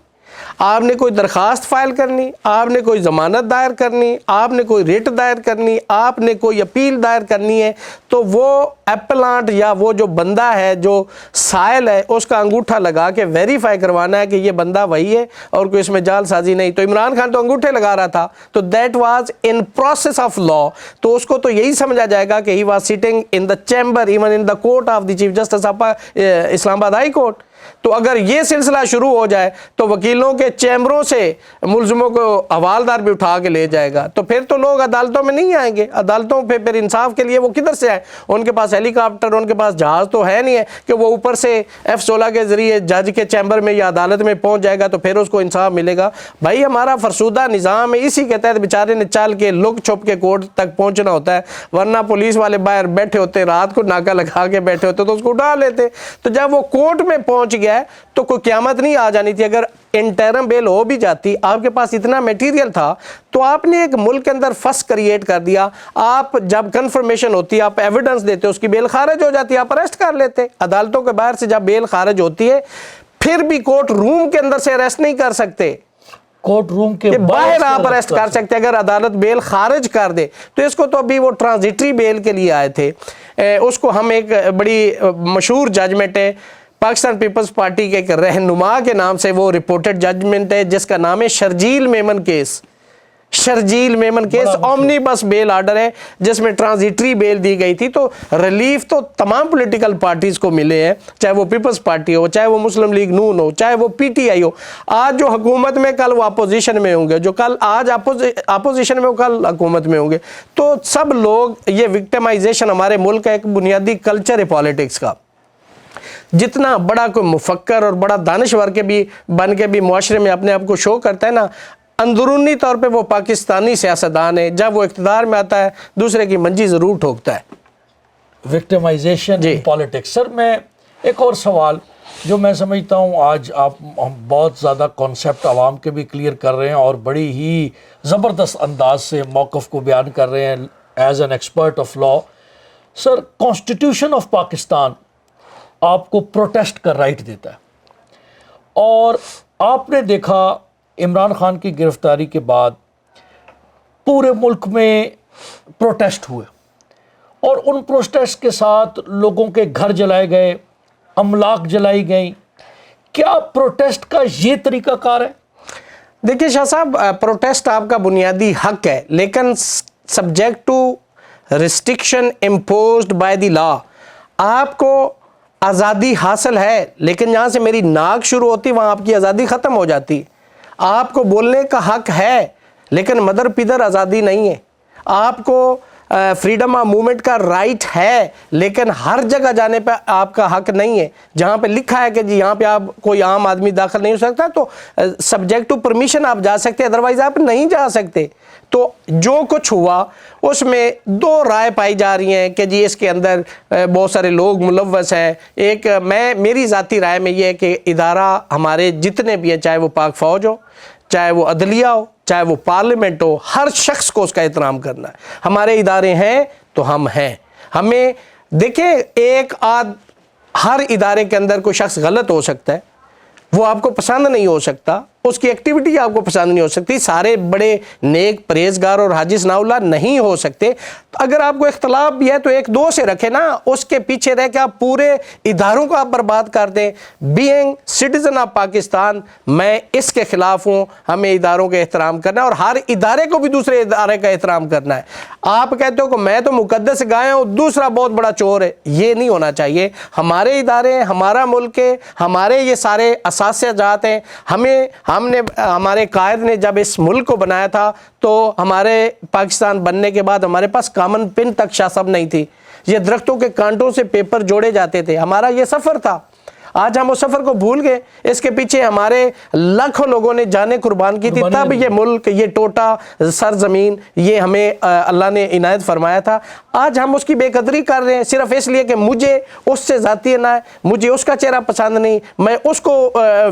آپ نے کوئی درخواست فائل کرنی, آپ نے کوئی ضمانت دائر کرنی, آپ نے کوئی ریٹ دائر کرنی, آپ نے کوئی اپیل دائر کرنی ہے, تو وہ اپلانٹ یا وہ جو بندہ ہے جو سائل ہے اس کا انگوٹھا لگا کے ویریفائی کروانا ہے کہ یہ بندہ وہی ہے اور کوئی اس میں جال سازی نہیں. تو عمران خان تو انگوٹھے لگا رہا تھا, تو that was in process of law, تو اس کو تو یہی سمجھا جائے گا کہ he was sitting in the chamber even in the court of the chief justice of Islamabad high court. تو اگر یہ سلسلہ شروع ہو جائے تو وکیلوں کے چیمبروں سے ملزموں کو حوالدار بھی اٹھا کے لے جائے گا، تو پھر تو لوگ عدالتوں میں نہیں آئیں گے، عدالتوں پہ پھر انصاف کے لیے وہ کدھر سے آئیں؟ ان کے پاس ہیلی کاپٹر، ان کے پاس جہاز تو ہے نہیں ہے کہ وہ اوپر سے F-16 کے ذریعے جج کے چیمبر میں یا عدالت میں پہنچ جائے گا تو پھر اس کو انصاف ملے گا۔ بھائی ہمارا فرسودہ نظام ہے، اسی کے تحت بیچارے نے چل کے لک چھپ کے کورٹ تک پہنچنا ہوتا ہے، ورنہ پولیس والے باہر بیٹھے ہوتے، رات کو ناکہ لگا کے بیٹھے ہوتے تو اس کو اٹھا لیتے۔ تو جب وہ کورٹ میں پہنچ گیا ہے تو کوئی قیامت نہیں آ جانی تھی۔ اگر انٹرم بیل ہو بھی جاتی، آپ کے پاس اتنا میٹیریل تھا تو آپ نے ایک ملک کے اندر فس کریٹ کر دیا۔ آپ جب کنفرمیشن ہوتی ہے، آپ ایویڈنس دیتے، اس کی بیل خارج ہو جاتی ہے، آپ اریسٹ کر لیتے۔ عدالتوں کے باہر سے جب بیل خارج ہوتی ہے پھر بھی کورٹ روم کے اندر سے اریسٹ نہیں کر سکتے، کورٹ روم کے باہر آپ اریسٹ کر سکتے اگر عدالت بیل خارج کر دے۔ تو اس کو تو ابھی وہ ٹرانزیٹری بیل کے لیے آئے تھے، اس کو ہم ایک بڑی مشہور ججمنٹ ہے پاکستان پیپلز پارٹی کے ایک رہنما کے نام سے، وہ رپورٹڈ ججمنٹ ہے جس کا نام ہے Sharjeel Memon case. Sharjeel Memon case omni بس بیل آرڈر ہے جس میں ٹرانزیٹری بیل دی گئی تھی۔ تو ریلیف تو تمام پولیٹیکل پارٹیز کو ملے ہیں، چاہے وہ پیپلز پارٹی ہو، چاہے وہ مسلم لیگ نون ہو، چاہے وہ PTI ہو۔ آج جو حکومت میں کل وہ اپوزیشن میں ہوں گے، جو کل آج اپوزیشن میں ہو کل حکومت میں ہوں گے۔ تو سب لوگ، یہ وکٹمائزیشن ہمارے ملک کا ایک بنیادی کلچر ہے پالیٹکس کا۔ جتنا بڑا کوئی مفکر اور بڑا دانشور کے بھی بن کے بھی معاشرے میں اپنے آپ کو شو کرتا ہے نا، اندرونی طور پہ وہ پاکستانی سیاستدان ہے، جب وہ اقتدار میں آتا ہے دوسرے کی منجی ضرور ٹھوکتا ہے۔ Victimization politics. سر میں ایک اور سوال جو میں سمجھتا ہوں آج ہم بہت زیادہ کانسیپٹ عوام کے بھی کلیئر کر رہے ہیں اور بڑی ہی زبردست انداز سے موقف کو بیان کر رہے ہیں as an expert of law. Sir, constitution of Pakistan آپ کو پروٹیسٹ کا رائٹ دیتا ہے، اور آپ نے دیکھا عمران خان کی گرفتاری کے بعد پورے ملک میں پروٹیسٹ ہوئے، اور ان پروٹیسٹ کے ساتھ لوگوں کے گھر جلائے گئے، املاک جلائی گئیں۔ کیا پروٹیسٹ کا یہ طریقہ کار ہے؟ دیکھیے شاہ صاحب، پروٹیسٹ آپ کا بنیادی حق ہے، لیکن subject to restriction imposed by the law. آپ کو آزادی حاصل ہے، لیکن جہاں سے میری ناک شروع ہوتی وہاں آپ کی آزادی ختم ہو جاتی۔ آپ کو بولنے کا حق ہے، لیکن مدر پیدر آزادی نہیں ہے۔ آپ کو فریڈم آف موومنٹ کا رائٹ ہے، لیکن ہر جگہ جانے پہ آپ کا حق نہیں ہے۔ جہاں پہ لکھا ہے کہ جی یہاں پہ آپ کوئی عام آدمی داخل نہیں ہو سکتا تو سبجیکٹ ٹو پرمیشن آپ جا سکتے، ادروائز آپ نہیں جا سکتے۔ تو جو کچھ ہوا اس میں دو رائے پائی جا رہی ہیں کہ جی اس کے اندر بہت سارے لوگ ملوث ہیں۔ ایک میری ذاتی رائے میں یہ ہے کہ ادارہ ہمارے جتنے بھی ہیں، چاہے وہ پاک فوج ہو، چاہے وہ عدلیہ ہو، چاہے وہ پارلیمنٹ ہو، ہر شخص کو اس کا احترام کرنا ہے۔ ہمارے ادارے ہیں تو ہم ہیں۔ ہمیں دیکھیں، ہر ادارے کے اندر کوئی شخص غلط ہو سکتا ہے، وہ آپ کو پسند نہیں ہو سکتا، اس کی ایکٹیویٹی آپ کو پسند نہیں ہو سکتی۔ سارے بڑے نیک پرہیزگار اور حاجی ثناء اللہ نہیں ہو سکتے۔ اگر آپ کو اختلاف بھی ہے تو ایک دو سے رکھے نا، اس کے پیچھے رہ کے آپ پورے اداروں کو آپ برباد کر دیں۔ بینگ سٹیزن آف پاکستان، میں اس کے خلاف ہوں۔ ہمیں اداروں کا احترام کرنا ہے اور ہر ادارے کو بھی دوسرے ادارے کا احترام کرنا ہے۔ آپ کہتے ہو کہ میں تو مقدس گائے ہوں، دوسرا بہت بڑا چور ہے، یہ نہیں ہونا چاہیے۔ ہمارے ادارے ہیں، ہمارا ملک ہے، ہمارے یہ سارے اثاثے جات ہیں۔ ہمارے قائد نے جب اس ملک کو بنایا تھا تو ہمارے پاکستان بننے کے بعد ہمارے پاس کامن پن تک شاہ صاحب نہیں تھی، یہ درختوں کے کانٹوں سے پیپر جوڑے جاتے تھے۔ ہمارا یہ سفر تھا، آج ہم اس سفر کو بھول گئے۔ اس کے پیچھے ہمارے لاکھوں لوگوں نے جانیں قربان کی تھی، تب یہ ملک، یہ ٹوٹا سرزمین، یہ ہمیں اللہ نے عنایت فرمایا تھا۔ آج ہم اس کی بے قدری کر رہے ہیں صرف اس لیے کہ مجھے اس سے ذاتی نہ ہے، مجھے اس کا چہرہ پسند نہیں، میں اس کو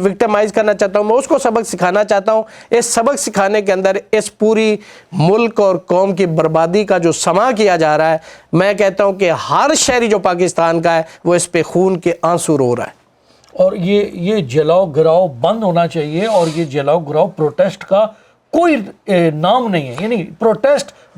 وکٹمائز کرنا چاہتا ہوں، میں اس کو سبق سکھانا چاہتا ہوں۔ اس سبق سکھانے کے اندر اس پوری ملک اور قوم کی بربادی کا جو سما کیا جا رہا ہے، میں کہتا ہوں کہ ہر شہری جو پاکستان کا ہے وہ اس پہ خون کے آنسو رو رہا ہے۔ اور یہ جلاؤ گراؤ بند ہونا چاہیے، اور یہ جلاؤ گراؤ پروٹیسٹ کا کوئی نام نہیں ہے، یعنی پروٹیسٹ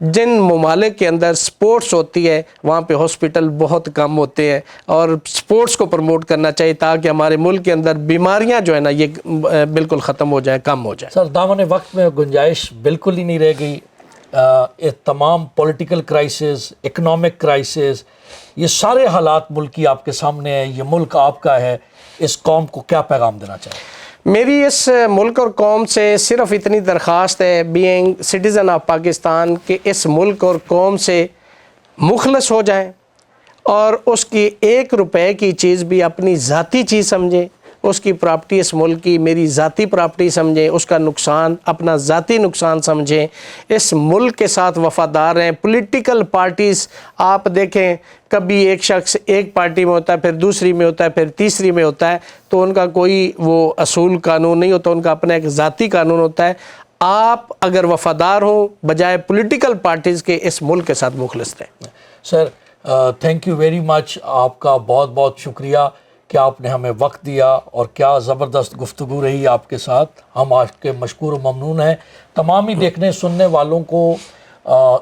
جن ممالک کے اندر سپورٹس ہوتی ہے وہاں پہ ہاسپٹل بہت کم ہوتے ہیں، اور سپورٹس کو پروموٹ کرنا چاہیے تاکہ ہمارے ملک کے اندر بیماریاں جو ہے نا یہ بالکل ختم ہو جائیں، کم ہو جائیں۔ سر دامن وقت میں گنجائش بالکل ہی نہیں رہ گئی، یہ تمام پولیٹیکل کرائسس، اکنامک کرائسس، یہ سارے حالات ملکی آپ کے سامنے ہیں، یہ ملک آپ کا ہے، اس قوم کو کیا پیغام دینا چاہیں؟ میری اس ملک اور قوم سے صرف اتنی درخواست ہے، بینگ سٹیزن آف پاکستان، کہ اس ملک اور قوم سے مخلص ہو جائیں اور اس کی 1 روپے کی چیز بھی اپنی ذاتی چیز سمجھیں، اس کی پراپرٹی اس ملک کی میری ذاتی پراپرٹی سمجھیں، اس کا نقصان اپنا ذاتی نقصان سمجھیں، اس ملک کے ساتھ وفادار ہیں۔ پولیٹیکل پارٹیز آپ دیکھیں، کبھی ایک شخص ایک پارٹی میں ہوتا ہے، پھر دوسری میں ہوتا ہے، پھر تیسری میں ہوتا ہے، تو ان کا کوئی وہ اصول قانون نہیں ہوتا، ان کا اپنا ایک ذاتی قانون ہوتا ہے۔ آپ اگر وفادار ہوں بجائے پولیٹیکل پارٹیز کے، اس ملک کے ساتھ مخلص رہیں۔ Sir thank you very much, آپ کا بہت بہت شکریہ کہ آپ نے ہمیں وقت دیا، اور کیا زبردست گفتگو رہی آپ کے ساتھ، ہم آج کے مشکور و ممنون ہیں۔ تمام ہی دیکھنے سننے والوں کو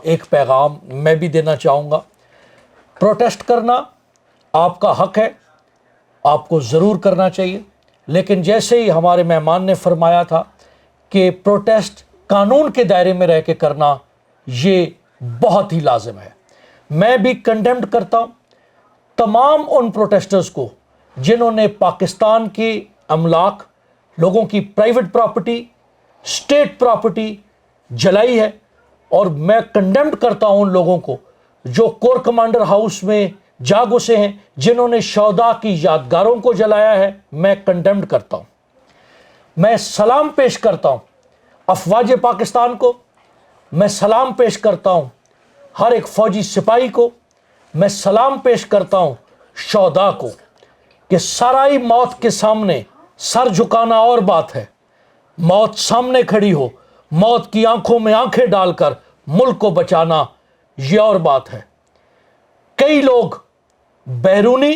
ایک پیغام میں بھی دینا چاہوں گا، پروٹیسٹ کرنا آپ کا حق ہے، آپ کو ضرور کرنا چاہیے، لیکن جیسے ہی ہمارے مہمان نے فرمایا تھا کہ پروٹیسٹ قانون کے دائرے میں رہ کے کرنا یہ بہت ہی لازم ہے۔ میں بھی کنڈیمڈ کرتا ہوں تمام ان پروٹیسٹرز کو جنہوں نے پاکستان کے املاک، لوگوں کی پرائیویٹ پراپرٹی، اسٹیٹ پراپرٹی جلائی ہے، اور میں کنڈیمڈ کرتا ہوں ان لوگوں کو جو کور کمانڈر ہاؤس میں جا گھسے ہیں، جنہوں نے شہداء کی یادگاروں کو جلایا ہے، میں کنڈیمڈ کرتا ہوں۔ میں سلام پیش کرتا ہوں افواج پاکستان کو، میں سلام پیش کرتا ہوں ہر ایک فوجی سپاہی کو، میں سلام پیش کرتا ہوں شہداء کو، کہ سرائی موت کے سامنے سر جھکانا اور بات ہے، موت سامنے کھڑی ہو، موت کی آنکھوں میں آنکھیں ڈال کر ملک کو بچانا یہ اور بات ہے۔ کئی لوگ بیرونی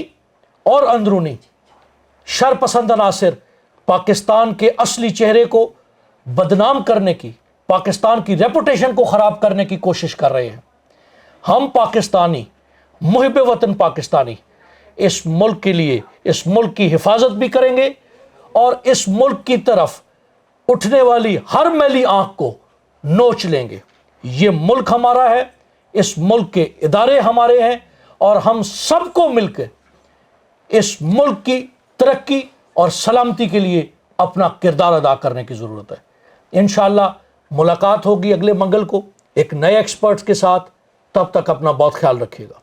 اور اندرونی شر پسند عناصر پاکستان کے اصلی چہرے کو بدنام کرنے کی، پاکستان کی ریپوٹیشن کو خراب کرنے کی کوشش کر رہے ہیں۔ ہم پاکستانی، محب وطن پاکستانی، اس ملک کے لیے، اس ملک کی حفاظت بھی کریں گے، اور اس ملک کی طرف اٹھنے والی ہر میلی آنکھ کو نوچ لیں گے۔ یہ ملک ہمارا ہے، اس ملک کے ادارے ہمارے ہیں، اور ہم سب کو مل کے اس ملک کی ترقی اور سلامتی کے لیے اپنا کردار ادا کرنے کی ضرورت ہے۔ انشاءاللہ ملاقات ہوگی اگلے منگل کو ایک نئے ایکسپرٹس کے ساتھ، تب تک اپنا بہت خیال رکھیے گا۔